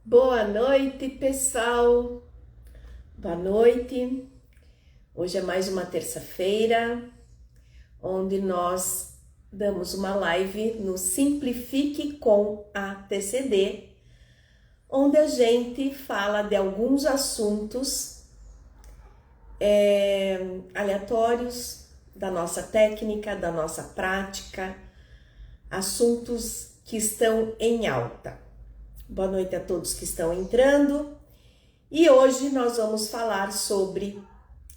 Boa noite, pessoal. Boa noite. Hoje é mais uma terça-feira, onde nós damos uma live no Simplifique com a TCD, onde a gente fala de alguns assuntos aleatórios da nossa técnica, da nossa prática, assuntos que estão em alta. Boa noite a todos que estão entrando. E hoje nós vamos falar sobre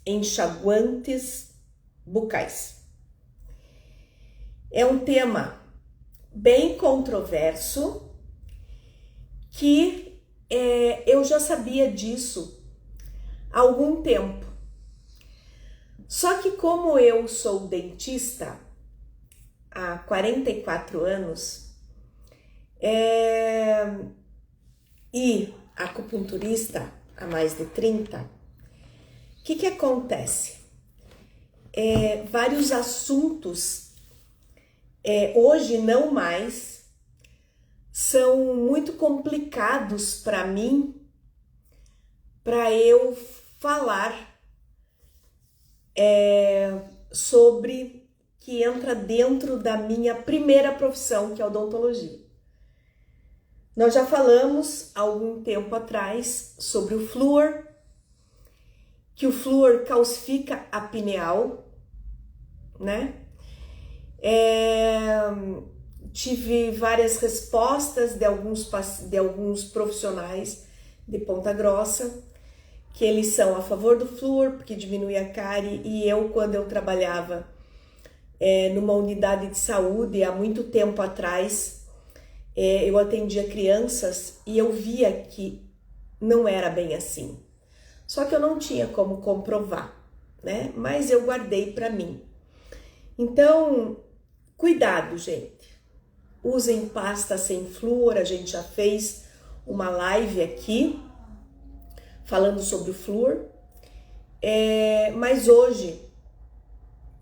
enxaguantes bucais. É um tema bem controverso que eu já sabia disso há algum tempo. Só que como eu sou dentista há 44 anos e acupunturista há mais de 30, o que acontece? Vários assuntos, hoje não mais, são muito complicados para mim, para eu falar sobre que entra dentro da minha primeira profissão, que é a odontologia. Nós já falamos há algum tempo atrás sobre o flúor, que o flúor calcifica a pineal, né? Tive várias respostas de alguns profissionais de Ponta Grossa, que eles são a favor do flúor, porque diminui a cárie, e eu, quando eu trabalhava numa unidade de saúde, há muito tempo atrás, eu atendia crianças e eu via que não era bem assim. Só que eu não tinha como comprovar, né? Mas eu guardei para mim. Então, cuidado, gente. Usem pasta sem flúor. A gente já fez uma live aqui falando sobre o flúor. Mas hoje,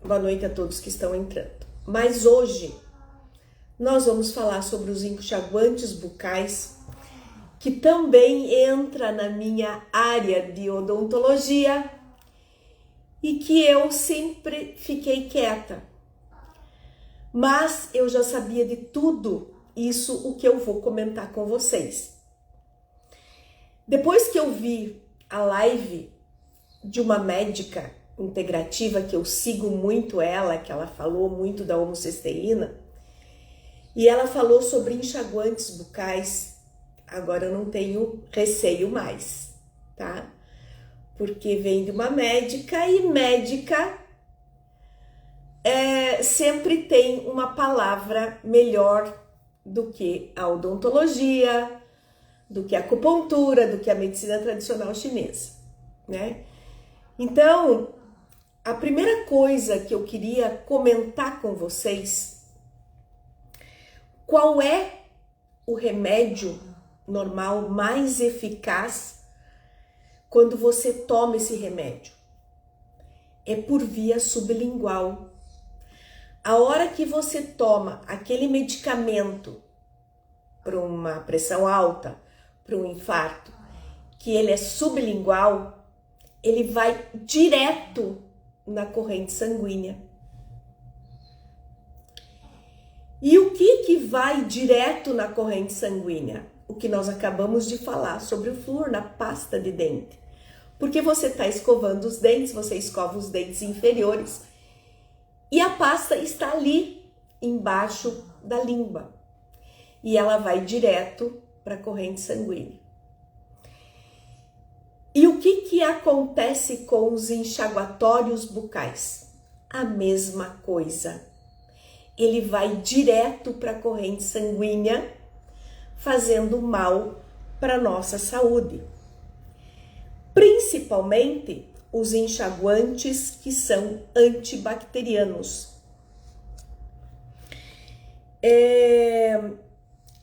boa noite a todos que estão entrando. Mas hoje nós vamos falar sobre os enxaguantes bucais, que também entra na minha área de odontologia e que eu sempre fiquei quieta. Mas eu já sabia de tudo isso, o que eu vou comentar com vocês. Depois que eu vi a live de uma médica integrativa, que eu sigo muito ela, que ela falou muito da homocisteína, e ela falou sobre enxaguantes bucais. Agora eu não tenho receio mais, tá? Porque vem de uma médica e médica sempre tem uma palavra melhor do que a odontologia, do que a acupuntura, do que a medicina tradicional chinesa, né? Então, a primeira coisa que eu queria comentar com vocês: qual é o remédio normal mais eficaz quando você toma esse remédio? É por via sublingual. A hora que você toma aquele medicamento para uma pressão alta, para um infarto, que ele é sublingual, ele vai direto na corrente sanguínea. E o que vai direto na corrente sanguínea? O que nós acabamos de falar sobre o flúor na pasta de dente. Porque você está escovando os dentes, você escova os dentes inferiores e a pasta está ali embaixo da língua. E ela vai direto para a corrente sanguínea. E o que acontece com os enxaguatórios bucais? A mesma coisa. Ele vai direto para a corrente sanguínea, fazendo mal para a nossa saúde. Principalmente os enxaguantes que são antibacterianos.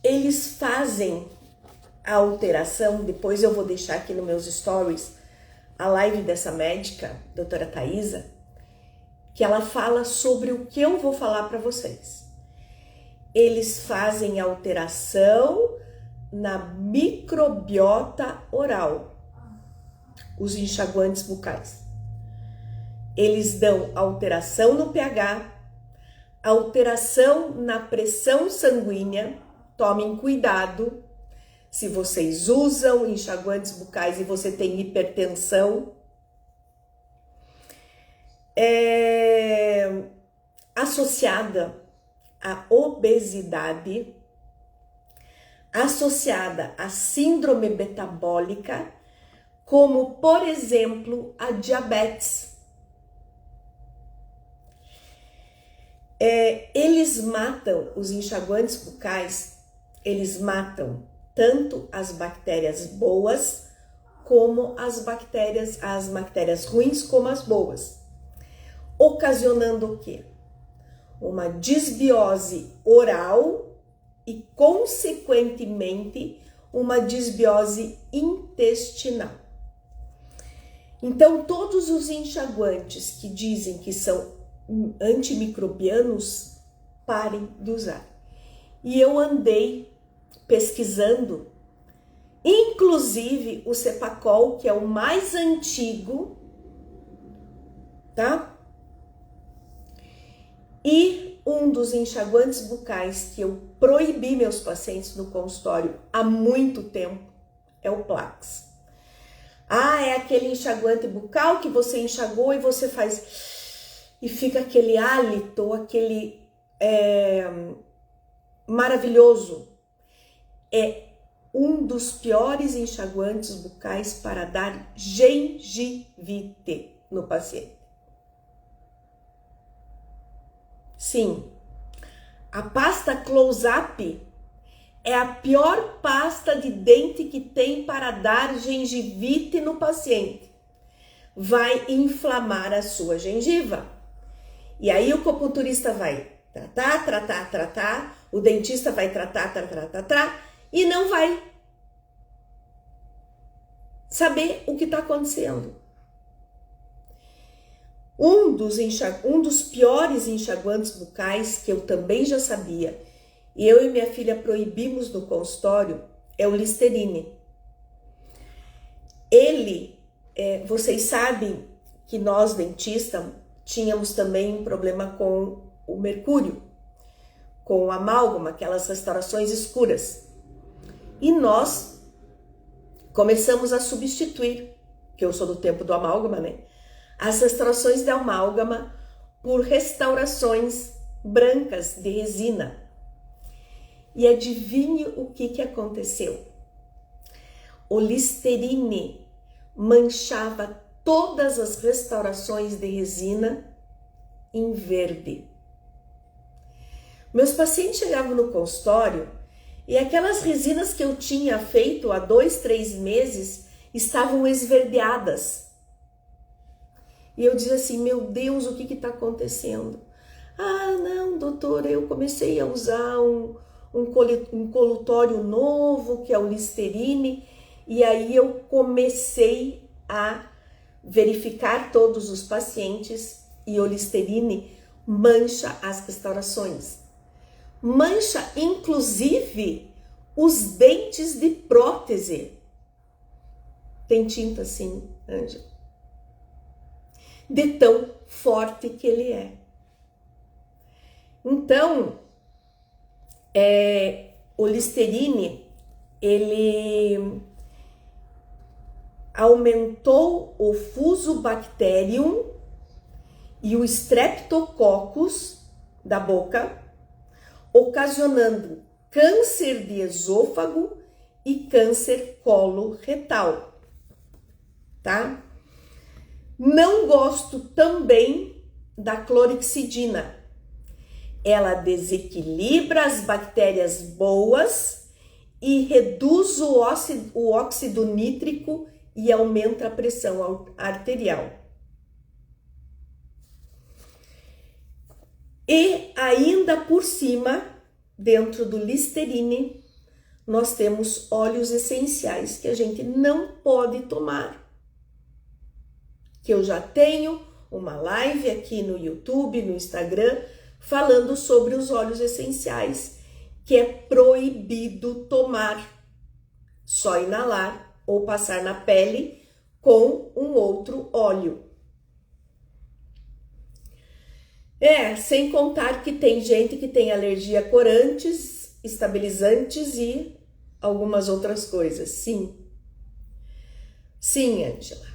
Eles fazem a alteração, depois eu vou deixar aqui nos meus stories a live dessa médica, doutora Thaisa, que ela fala sobre o que eu vou falar para vocês. Eles fazem alteração na microbiota oral, os enxaguantes bucais. Eles dão alteração no pH, alteração na pressão sanguínea. Tomem cuidado se vocês usam enxaguantes bucais e você tem hipertensão. Associada à obesidade, associada à síndrome metabólica, como, por exemplo, a diabetes. Eles matam, os enxaguantes bucais, eles matam tanto as bactérias boas como as bactérias ruins como as boas, ocasionando o quê? Uma disbiose oral e, consequentemente, uma disbiose intestinal. Então, todos os enxaguantes que dizem que são antimicrobianos, parem de usar. E eu andei pesquisando, inclusive o Cepacol, que é o mais antigo, tá? E um dos enxaguantes bucais que eu proibi meus pacientes no consultório há muito tempo é o Plax. É aquele enxaguante bucal que você enxagou e você faz e fica aquele hálito, aquele maravilhoso. É um dos piores enxaguantes bucais para dar gengivite no paciente. Sim, a pasta Close-Up é a pior pasta de dente que tem para dar gengivite no paciente. Vai inflamar a sua gengiva. E aí o acupunturista vai tratar, o dentista vai tratar, e não vai saber o que está acontecendo. Um dos piores enxaguantes bucais, que eu também já sabia, e eu e minha filha proibimos no consultório, é o Listerine. Vocês sabem que nós, dentistas, tínhamos também um problema com o mercúrio, com o amálgama, aquelas restaurações escuras. E nós começamos a substituir, que eu sou do tempo do amálgama, né? As restaurações de amálgama por restaurações brancas de resina. E adivinhe o que aconteceu? O Listerine manchava todas as restaurações de resina em verde. Meus pacientes chegavam no consultório e aquelas resinas que eu tinha feito há 2, 3 meses estavam esverdeadas. E eu dizia assim, meu Deus, o que está acontecendo? Não, doutora, eu comecei a usar um colutório novo, que é o Listerine, e aí eu comecei a verificar todos os pacientes e o Listerine mancha as restaurações. Mancha, inclusive, os dentes de prótese. Tem tinta assim, Ângela. De tão forte que ele é. Então, o Listerine, ele aumentou o Fusobacterium e o Streptococcus da boca, ocasionando câncer de esôfago e câncer coloretal, tá? Não gosto também da clorexidina. Ela desequilibra as bactérias boas e reduz o óxido nítrico e aumenta a pressão arterial. E ainda por cima, dentro do Listerine, nós temos óleos essenciais que a gente não pode tomar. Que eu já tenho uma live aqui no YouTube, no Instagram, falando sobre os óleos essenciais, que é proibido tomar só inalar ou passar na pele com um outro óleo. Sem contar que tem gente que tem alergia a corantes, estabilizantes e algumas outras coisas. Sim, Ângela.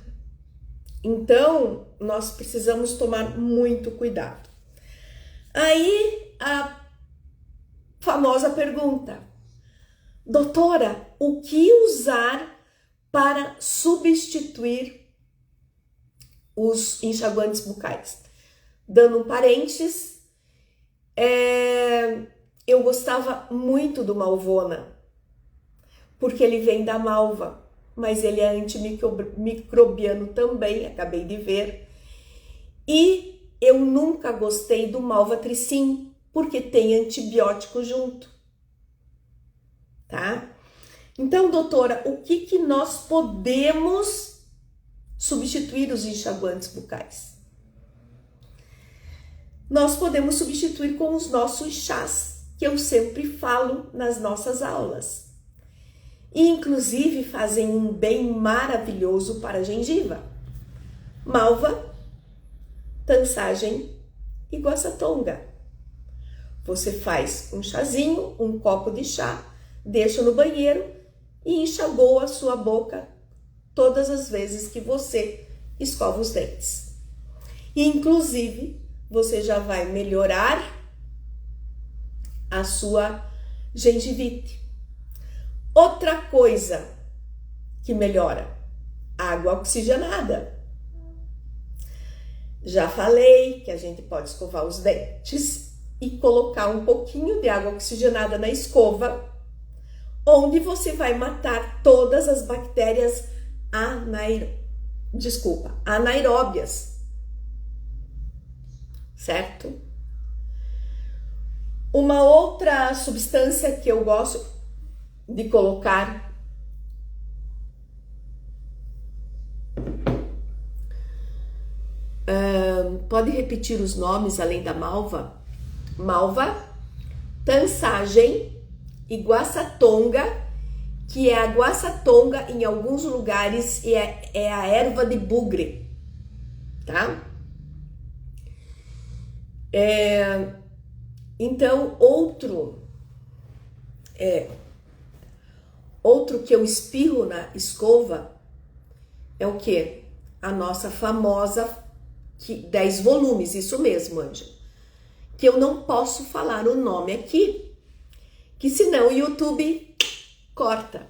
Então, nós precisamos tomar muito cuidado. Aí, a famosa pergunta: doutora, o que usar para substituir os enxaguantes bucais? Dando um parênteses, eu gostava muito do Malvona, porque ele vem da malva, mas ele é antimicrobiano também, acabei de ver. E eu nunca gostei do Malvatricin, porque tem antibiótico junto, tá? Então, doutora, o que nós podemos substituir os enxaguantes bucais? Nós podemos substituir com os nossos chás, que eu sempre falo nas nossas aulas. E, inclusive, fazem um bem maravilhoso para a gengiva. Malva, tansagem e guaçatonga. Você faz um chazinho, um copo de chá, deixa no banheiro e enxagoa a sua boca todas as vezes que você escova os dentes. E, inclusive, você já vai melhorar a sua gengivite. Outra coisa que melhora: água oxigenada. Já falei que a gente pode escovar os dentes e colocar um pouquinho de água oxigenada na escova, onde você vai matar todas as bactérias anaeróbias. Certo? Uma outra substância que eu gosto de colocar pode repetir os nomes além da malva? Malva, tansagem e guaçatonga, que é a guaçatonga em alguns lugares é a erva de bugre, tá? Então, outro que eu espirro na escova é o quê? A nossa famosa 10 volumes, isso mesmo, Ângela. Que eu não posso falar o nome aqui, que senão o YouTube corta.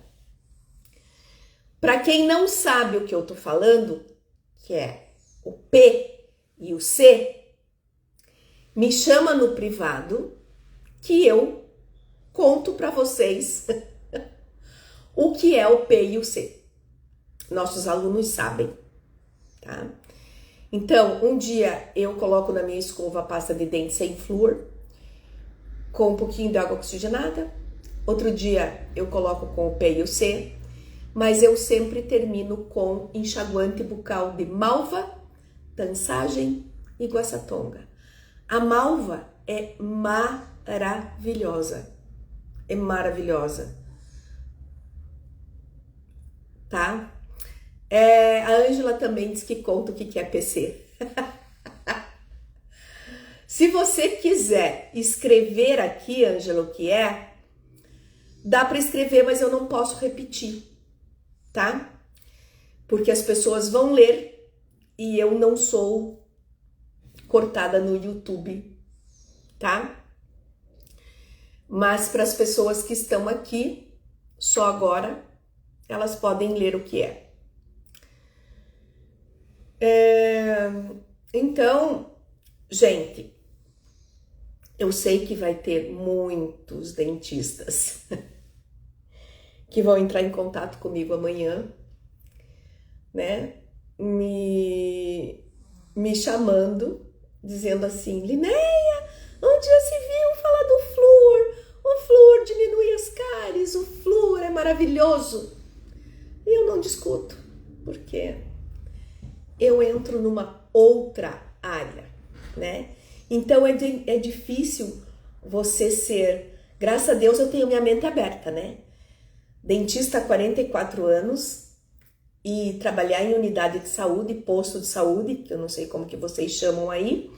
Para quem não sabe o que eu tô falando, que é o P e o C, me chama no privado que eu conto para vocês o que é o P e o C. Nossos alunos sabem, tá? Então, um dia eu coloco na minha escova a pasta de dente sem flúor, com um pouquinho de água oxigenada. Outro dia eu coloco com o P e o C, mas eu sempre termino com enxaguante bucal de malva, tansagem e guaçatonga. A malva é maravilhosa. É maravilhosa. Tá? A Ângela também diz que conta o que é PC. Se você quiser escrever aqui, Ângela, o que é, dá para escrever, mas eu não posso repetir, tá? Porque as pessoas vão ler e eu não sou cortada no YouTube, tá? Mas para as pessoas que estão aqui, só agora, elas podem ler o que é. Então, gente, eu sei que vai ter muitos dentistas que vão entrar em contato comigo amanhã, né? Me chamando, dizendo assim: Linéia, onde já se viu falar do flúor? O flúor diminui as cáries, o flúor é maravilhoso. E eu não discuto, porque eu entro numa outra área, né? Então é difícil você ser... Graças a Deus eu tenho minha mente aberta, né? dentista há 44 anos e trabalhar em unidade de saúde, posto de saúde, que eu não sei como que vocês chamam aí,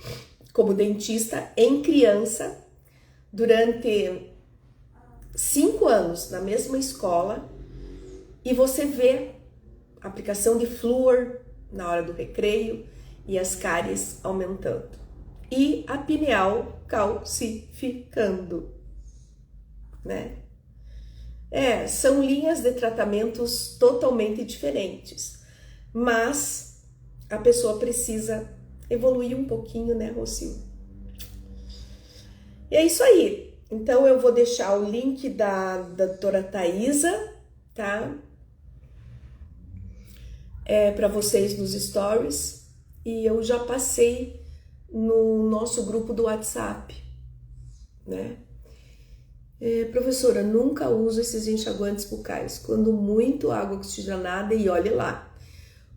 como dentista em criança, durante 5 anos na mesma escola, e você vê a aplicação de flúor na hora do recreio e as cáries aumentando. E a pineal calcificando, né? São linhas de tratamentos totalmente diferentes, mas a pessoa precisa evoluir um pouquinho, né, Rocio? E é isso aí. Então eu vou deixar o link da doutora Thaisa, tá? Para vocês nos stories, e eu já passei no nosso grupo do WhatsApp, né? Professora, nunca uso esses enxaguantes bucais. Quando muito, água oxigenada e olhe lá.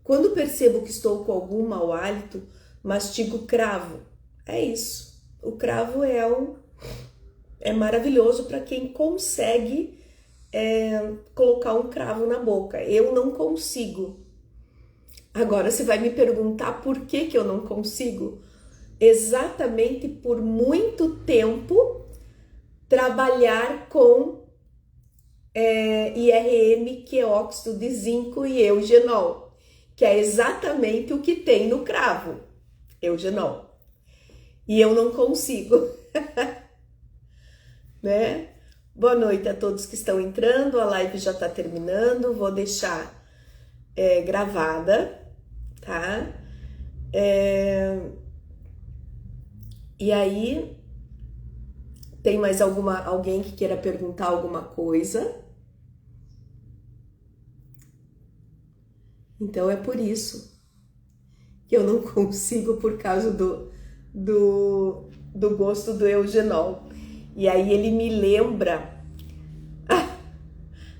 Quando percebo que estou com algum mau hálito, mastigo cravo. É isso. O cravo é maravilhoso para quem consegue colocar um cravo na boca. Eu não consigo. Agora você vai me perguntar por que eu não consigo? Exatamente por muito tempo trabalhar com IRM, que é óxido de zinco, e eugenol, que é exatamente o que tem no cravo, eugenol. E eu não consigo, né? Boa noite a todos que estão entrando, a live já está terminando, vou deixar gravada, tá? E aí, tem mais alguém que queira perguntar alguma coisa? Então é por isso que eu não consigo, por causa do gosto do eugenol. E aí ele me lembra...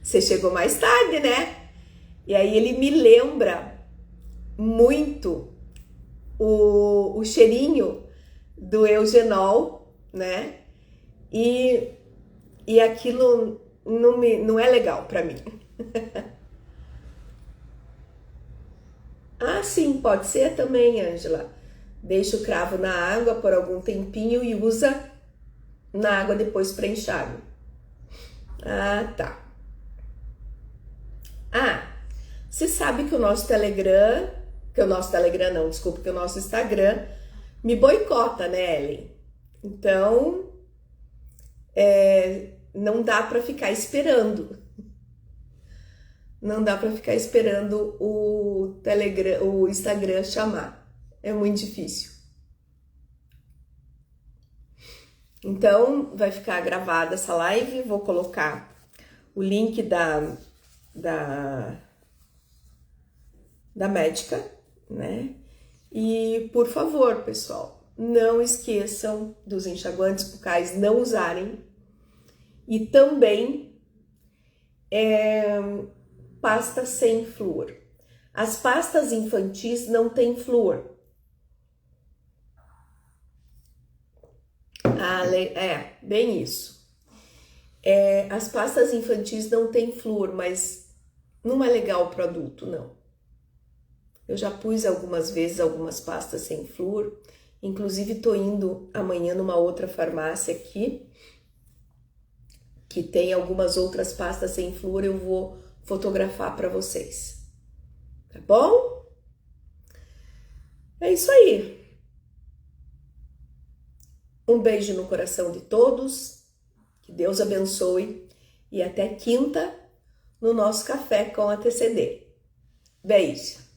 você chegou mais tarde, né? E aí ele me lembra muito o cheirinho do eugenol, né? E aquilo não é legal para mim. Ah, sim, pode ser também, Ângela. Deixa o cravo na água por algum tempinho e usa na água depois para enxágue. Ah, tá. Você sabe que o nosso Telegram, que o nosso Instagram me boicota, né, Ellen? Então, não dá para ficar esperando. Não dá para ficar esperando o Telegram, o Instagram chamar. É muito difícil. Então, vai ficar gravada essa live. Vou colocar o link da médica, né? E, por favor, pessoal, não esqueçam dos enxaguantes bucais não usarem. E também pasta sem flúor. As pastas infantis não têm flúor. Bem isso. As pastas infantis não têm flúor, mas não é legal para adulto, não. Eu já pus algumas vezes algumas pastas sem flúor. Inclusive, tô indo amanhã numa outra farmácia aqui, que tem algumas outras pastas sem flúor, eu vou fotografar para vocês. Tá bom? É isso aí. Um beijo no coração de todos, que Deus abençoe e até quinta no nosso Café com a TCD. Beijo!